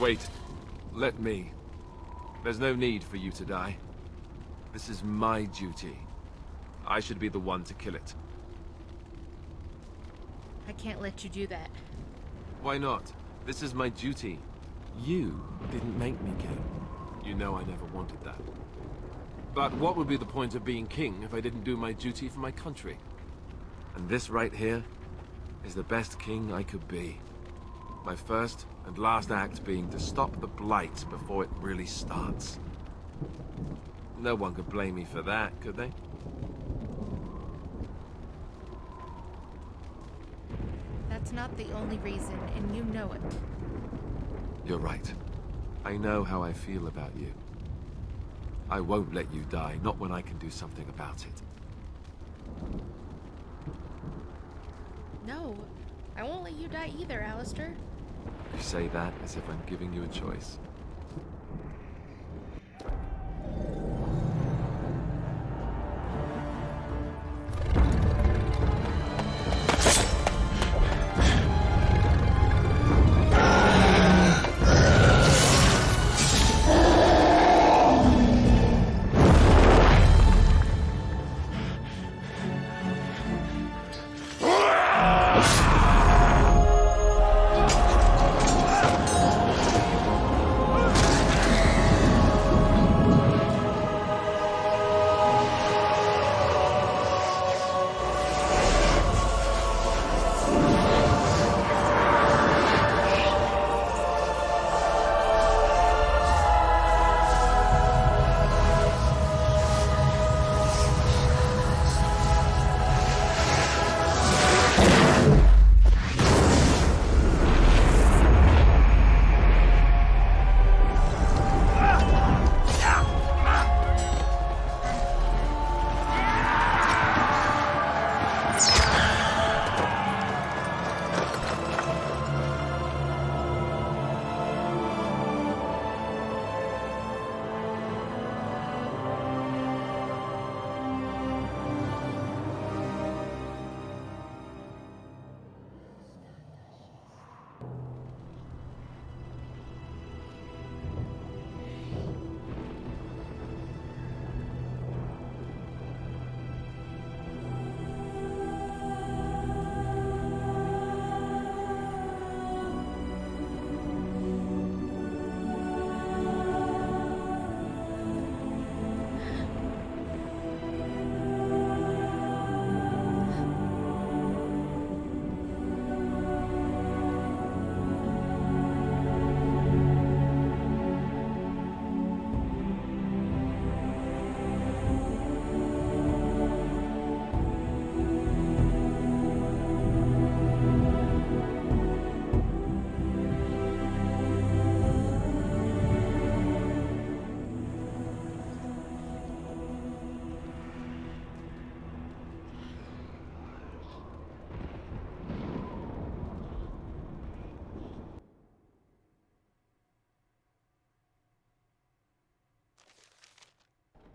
Wait. Let me. There's no need for you to die. This is my duty. I should be the one to kill it. I can't let you do that. Why not? This is my duty. You didn't make me king. You know I never wanted that. But what would be the point of being king if I didn't do my duty for my country? And this right here is the best king I could be. My first and last act being to stop the Blight before it really starts. No one could blame me for that, could they? That's not the only reason, and you know it. You're right. I know how I feel about you. I won't let you die, not when I can do something about it. No, I won't let you die either, Alistair. You say that as if I'm giving you a choice.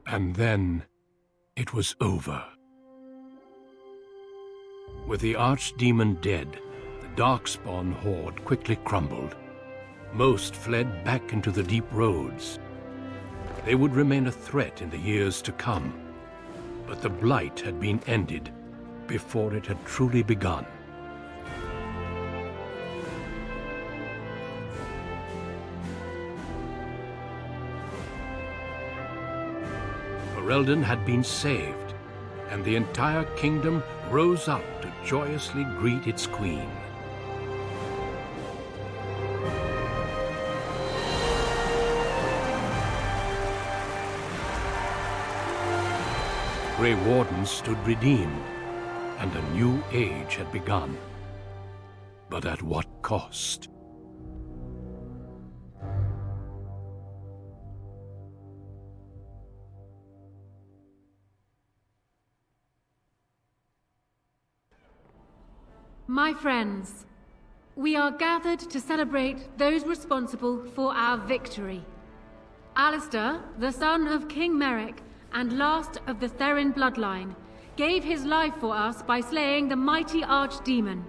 And then, it was over. With the Archdemon dead, the Darkspawn horde quickly crumbled. Most fled back into the deep roads. They would remain a threat in the years to come, but the Blight had been ended before it had truly begun. Ferelden had been saved, and the entire kingdom rose up to joyously greet its queen. Grey Warden stood redeemed, and a new age had begun. But at what cost? My friends, we are gathered to celebrate those responsible for our victory. Alistair, the son of King Merrick and last of the Therin bloodline, gave his life for us by slaying the mighty Archdemon.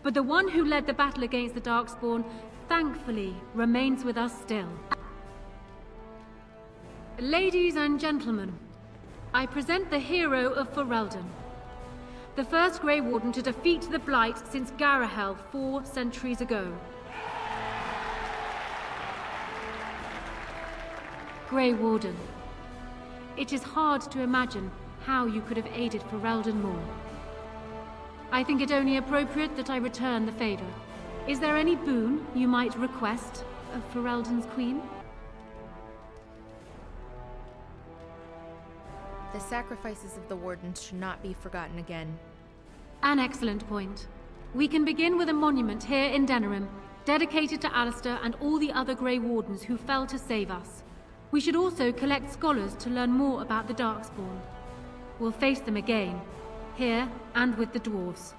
but the one who led the battle against the Darkspawn, thankfully, remains with us still. Ladies and gentlemen, I present the hero of Ferelden, the first Grey Warden to defeat the Blight since Garahel 4 centuries ago. Grey Warden, it is hard to imagine how you could have aided Ferelden more. I think it only appropriate that I return the favor. Is there any boon you might request of Ferelden's queen? The sacrifices of the Wardens should not be forgotten again. An excellent point. We can begin with a monument here in Denerim, dedicated to Alistair and all the other Grey Wardens who fell to save us. We should also collect scholars to learn more about the Darkspawn. We'll face them again, here and with the dwarves.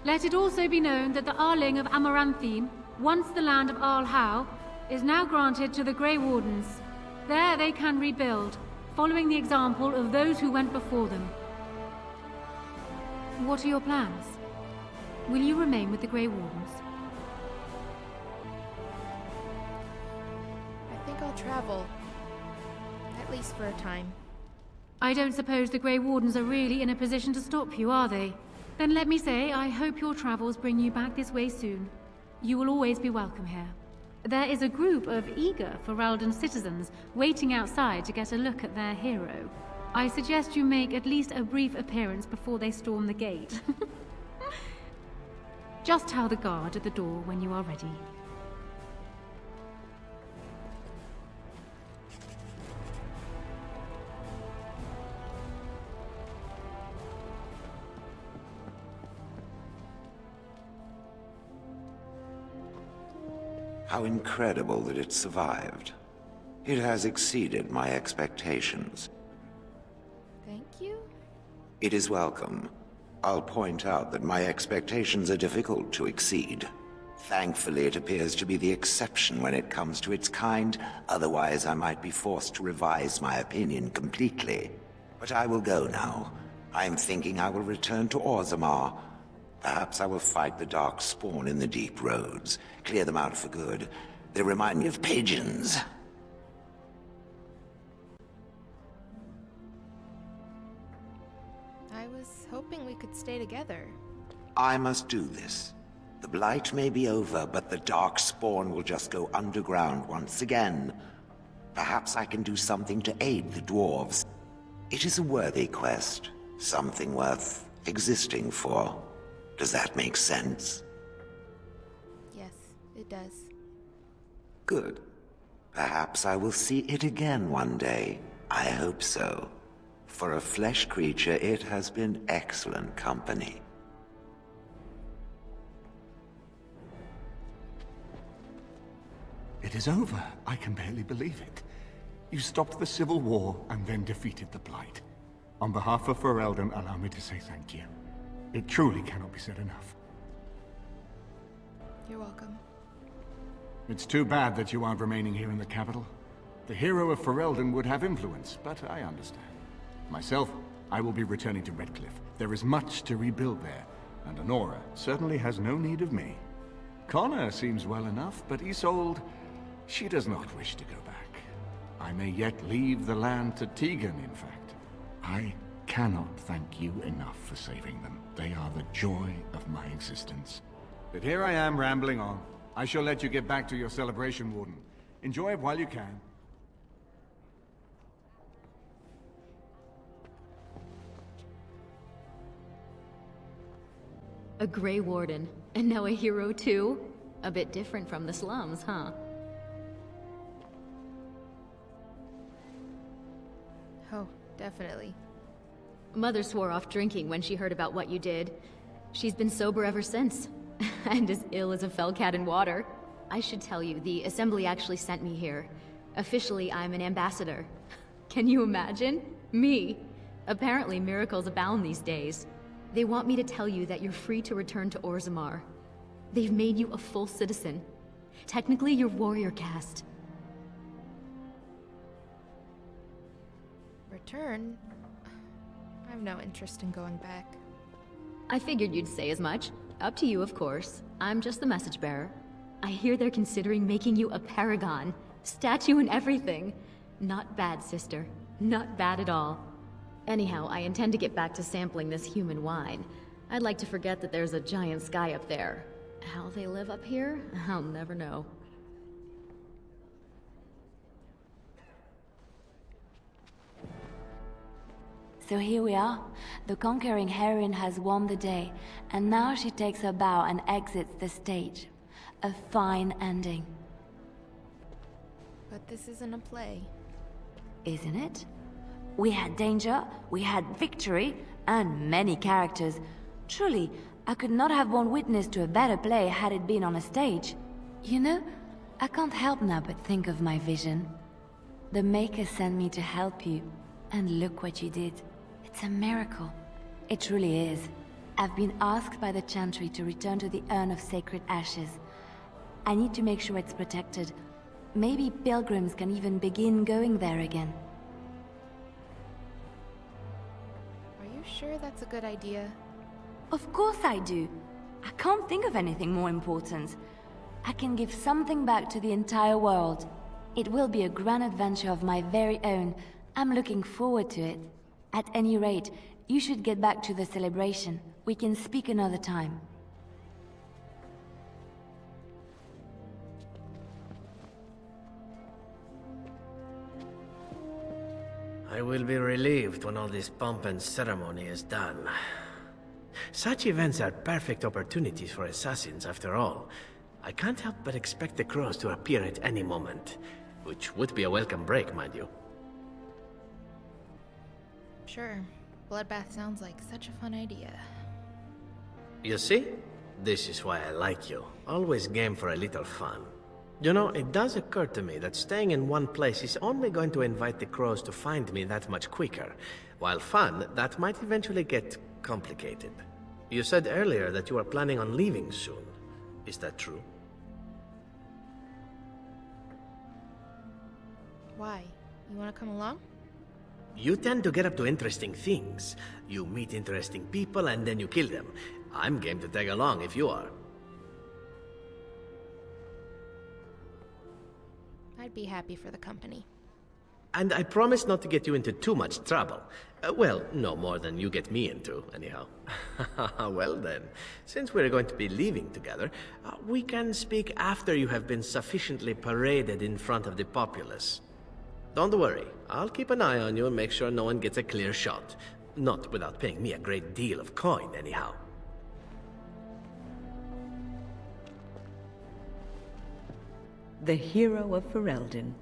Let it also be known that the Arling of Amaranthine, once the land of Arlhow, is now granted to the Grey Wardens. There they can rebuild, following the example of those who went before them. What are your plans? Will you remain with the Grey Wardens? I think I'll travel. At least for a time. I don't suppose the Grey Wardens are really in a position to stop you, are they? Then let me say, I hope your travels bring you back this way soon. You will always be welcome here. There is a group of eager Ferelden citizens waiting outside to get a look at their hero. I suggest you make at least a brief appearance before they storm the gate. Just tell the guard at the door when you are ready. How incredible that it survived. It has exceeded my expectations. Thank you? It is welcome. I'll point out that my expectations are difficult to exceed. Thankfully, it appears to be the exception when it comes to its kind. Otherwise, I might be forced to revise my opinion completely. But I will go now. I'm thinking I will return to Orzammar. Perhaps I will fight the Darkspawn in the deep roads, clear them out for good. They remind me of pigeons. I was hoping we could stay together. I must do this. The Blight may be over, but the Darkspawn will just go underground once again. Perhaps I can do something to aid the dwarves. It is a worthy quest, something worth existing for. Does that make sense? Yes, it does. Good. Perhaps I will see it again one day. I hope so. For a flesh creature, it has been excellent company. It is over. I can barely believe it. You stopped the Civil War and then defeated the Blight. On behalf of Ferelden, allow me to say thank you. It truly cannot be said enough. You're welcome. It's too bad that you aren't remaining here in the capital. The hero of Ferelden would have influence, but I understand. Myself, I will be returning to Redcliffe. There is much to rebuild there, and Honora certainly has no need of me. Connor seems well enough, but Isolde, she does not wish to go back. I may yet leave the land to Tegan, in fact. I cannot thank you enough for saving them. They are the joy of my existence. But here I am rambling on. I shall let you get back to your celebration, Warden. Enjoy it while you can. A Grey Warden, and now a hero too? A bit different from the slums, huh? Oh, definitely. Mother swore off drinking when she heard about what you did. She's been sober ever since, and as ill as a fell cat in water. I should tell you, the Assembly actually sent me here. Officially, I'm an ambassador. Can you imagine? Me. Apparently, miracles abound these days. They want me to tell you that you're free to return to Orzammar. They've made you a full citizen. Technically, you're warrior caste. Return? I've no interest in going back. I figured you'd say as much. Up to you, of course. I'm just the message bearer. I hear they're considering making you a paragon. Statue and everything. Not bad, sister. Not bad at all. Anyhow, I intend to get back to sampling this human wine. I'd like to forget that there's a giant sky up there. How they live up here, I'll never know. So here we are. The conquering heroine has won the day, and now she takes her bow and exits the stage. A fine ending. But this isn't a play. Isn't it? We had danger, we had victory, and many characters. Truly, I could not have borne witness to a better play had it been on a stage. You know, I can't help now but think of my vision. The Maker sent me to help you, and look what you did. It's a miracle. It truly is. I've been asked by the Chantry to return to the Urn of Sacred Ashes. I need to make sure it's protected. Maybe pilgrims can even begin going there again. Are you sure that's a good idea? Of course I do. I can't think of anything more important. I can give something back to the entire world. It will be a grand adventure of my very own. I'm looking forward to it. At any rate, you should get back to the celebration. We can speak another time. I will be relieved when all this pomp and ceremony is done. Such events are perfect opportunities for assassins, after all. I can't help but expect the crows to appear at any moment, which would be a welcome break, mind you. Sure. Bloodbath sounds like such a fun idea. You see? This is why I like you. Always game for a little fun. You know, it does occur to me that staying in one place is only going to invite the crows to find me that much quicker. While fun, that might eventually get complicated. You said earlier that you are planning on leaving soon. Is that true? Why? You want to come along? You tend to get up to interesting things. You meet interesting people and then you kill them. I'm game to tag along if you are. I'd be happy for the company. And I promise not to get you into too much trouble. Well, no more than you get me into, anyhow. Well then, since we're going to be leaving together, we can speak after you have been sufficiently paraded in front of the populace. Don't worry, I'll keep an eye on you and make sure no one gets a clear shot. Not without paying me a great deal of coin, anyhow. The hero of Ferelden.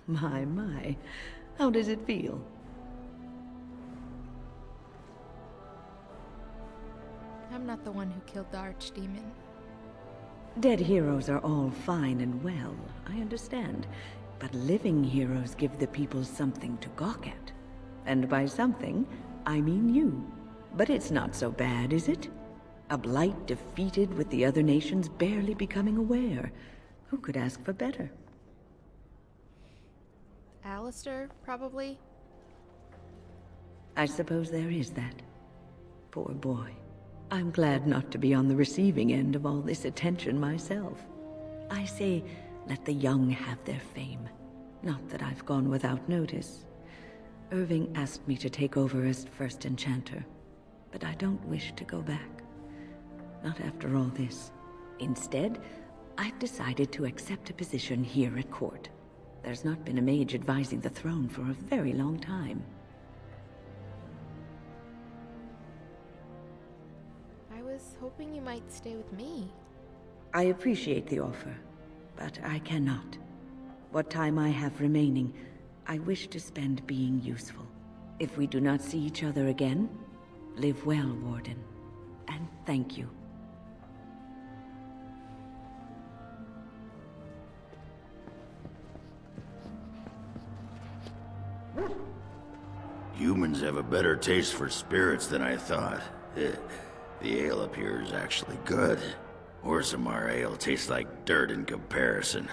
My. How does it feel? I'm not the one who killed the Archdemon. Dead heroes are all fine and well, I understand. But living heroes give the people something to gawk at. And by something, I mean you. But it's not so bad, is it? A blight defeated with the other nations barely becoming aware. Who could ask for better? Alistair, probably? I suppose there is that. Poor boy. I'm glad not to be on the receiving end of all this attention myself. I say, let the young have their fame. Not that I've gone without notice. Irving asked me to take over as first enchanter, but I don't wish to go back. Not after all this. Instead, I've decided to accept a position here at court. There's not been a mage advising the throne for a very long time. I was hoping you might stay with me. I appreciate the offer, but I cannot. What time I have remaining, I wish to spend being useful. If we do not see each other again, live well, Warden, and thank you. Humans have a better taste for spirits than I thought. The ale up here is actually good. Orzammar ale tastes like dirt in comparison.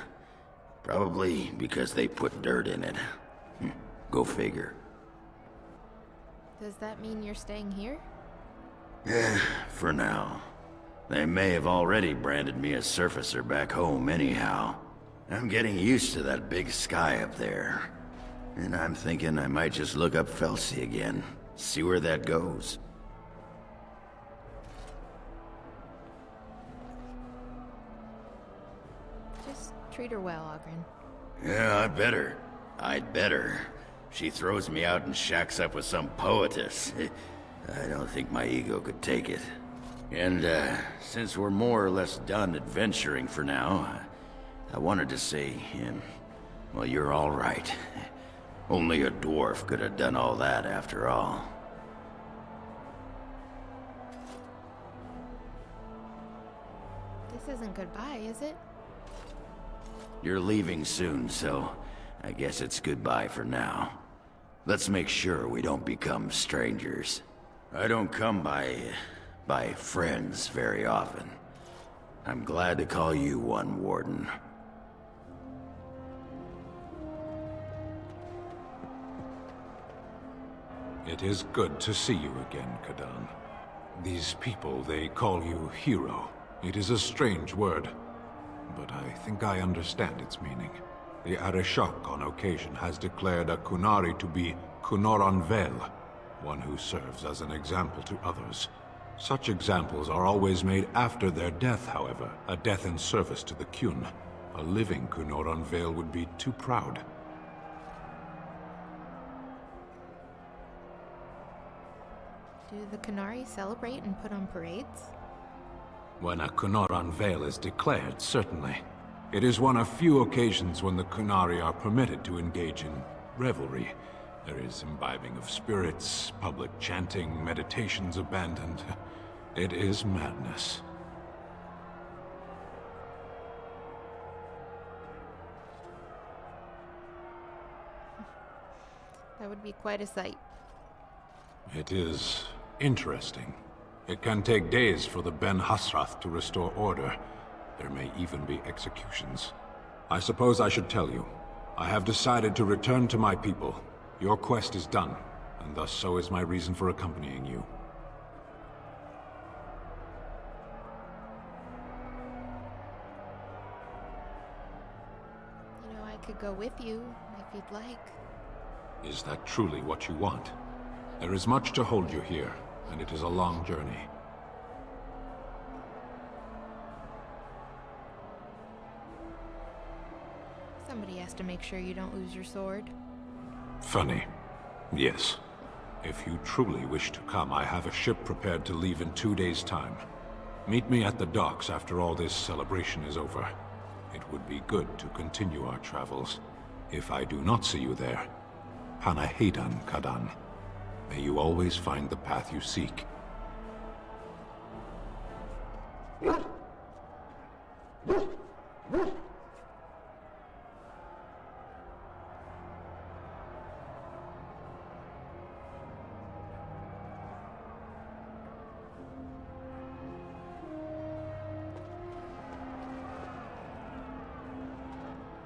Probably because they put dirt in it. Go figure. Does that mean you're staying here? For now. They may have already branded me a surfacer back home anyhow. I'm getting used to that big sky up there. And I'm thinking I might just look up Felsi again, see where that goes. Just treat her well, Ogren. Yeah, I'd better. She throws me out and shacks up with some poetess. I don't think my ego could take it. And, since we're more or less done adventuring for now, I wanted to say, well, you're all right. Only a dwarf could have done all that after all. This isn't goodbye, is it? You're leaving soon, so I guess it's goodbye for now. Let's make sure we don't become strangers. I don't come by friends very often. I'm glad to call you one, Warden. It is good to see you again, Kadan. These people, they call you hero. It is a strange word, but I think I understand its meaning. The Arishok on occasion has declared a Kunari to be Kunoranvel, one who serves as an example to others. Such examples are always made after their death, however, a death in service to the Kyun. A living Kunoranvel would be too proud. Do the Kunari celebrate and put on parades? When a Kunoranvel is declared, certainly. It is one of few occasions when the Kunari are permitted to engage in revelry. There is imbibing of spirits, public chanting, meditations abandoned. It is madness. That would be quite a sight. It is interesting. It can take days for the Ben Hasrath to restore order. There may even be executions. I suppose I should tell you. I have decided to return to my people. Your quest is done, and thus so is my reason for accompanying you. You know, I could go with you, if you'd like. Is that truly what you want? There is much to hold you here, and it is a long journey. Somebody has to make sure you don't lose your sword. Funny. Yes. If you truly wish to come, I have a ship prepared to leave in 2 days' time. Meet me at the docks after all this celebration is over. It would be good to continue our travels. If I do not see you there, Panahedan, Kadan. May you always find the path you seek.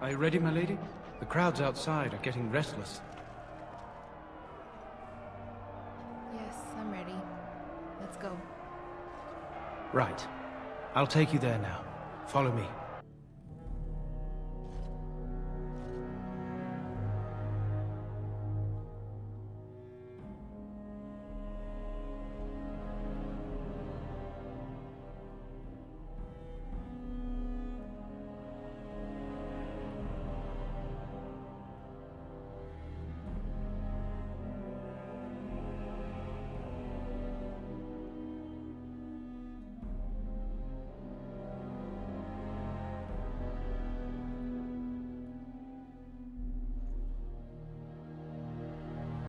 Are you ready, my lady? The crowds outside are getting restless. Yes, I'm ready. Let's go. Right. I'll take you there now. Follow me.